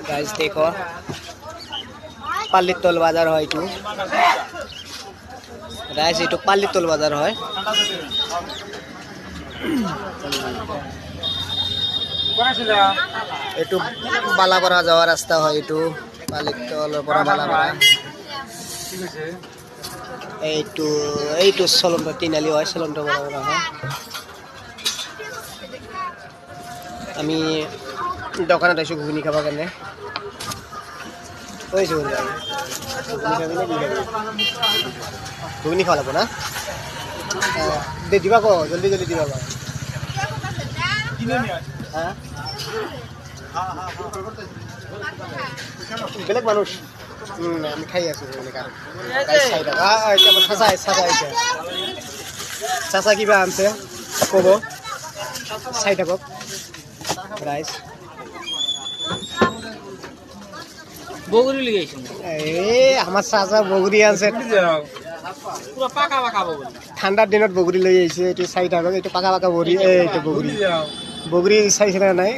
guys দেখো পাল্লিতল বাজার হয় একটু গাইস একটু পাল্লিতল বাজার হয় একটু বালাপাড়া যাওয়ার রাস্তা হয় একটু পাল্লিতল পড়া বালাপাড়া এইটু সলন্টা তিনালি হয় সলন্টা বালাপাড়া হয় আমি দোকানত আইছো ঘুগনি খাবা কাৰণে কইছো ঘুগনি খাওয়া লাগবো না দিবা কো জলদি জলদি দিবা হ্যাঁ বেলেগ মানুষ আমি খাই আছো চাচা কিবা আনছে কব চাই থাকক রাইস বগুড়ি লিগাইছেন আমার চাচা বগুড়ি আছে পুরো পাকা পাকা বগুড়ি ঠান্ডার দিনত বগুড়ি লৈ আহিছে এইটো চাই থাকক এইটো পাকা পাকা বগুড়ি এইটো বগুড়ি বগুড়ি চাইছে না নাই